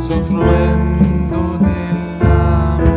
soffrendo dell'amore.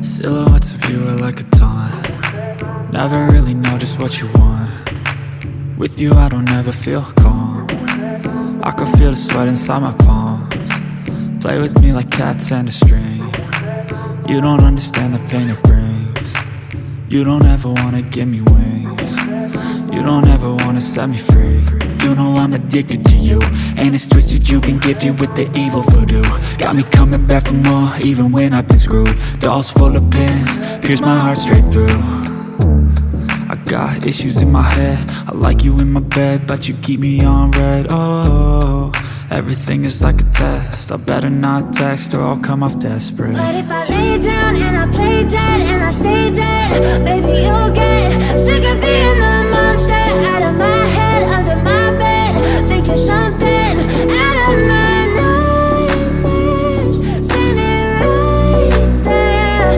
Silhouettes of you are like a taunt. Never really know just what you want. With you I don't ever feel calm. I can feel the sweat inside my palms. Play with me like cats and a string. You don't understand the pain it brings. You don't ever wanna give me wings. You don't ever wanna set me free. You know I'm addicted to you, and it's twisted, you've been gifted with the evil voodoo. Got me coming back for more, even when I've been screwed. Dolls full of pins, pierce my heart straight through. I got issues in my head, I like you in my bed, but you keep me on red. Oh, everything is like a test, I better not text or I'll come off desperate. But if I lay down and I play dead and I stay dead, baby you'll get sick of being the monster out of my head, under my bed, thinking something out of my nightmares, standing right there.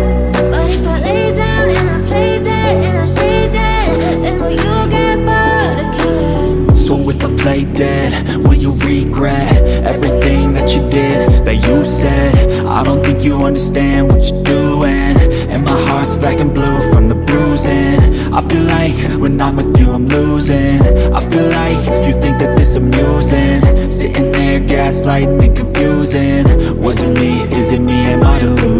But if I lay down and I play dead and I stay dead, then will you get bored of killing? So if I play dead, will you regret everything that you did, that you said? I don't think you understand what you're doing, and my heart's black and blue from the bruising. I feel like when I'm with you I'm losing. I feel like you think that this amusing, sitting there gaslighting and confusing. Was it me? Is it me? Am I delusional?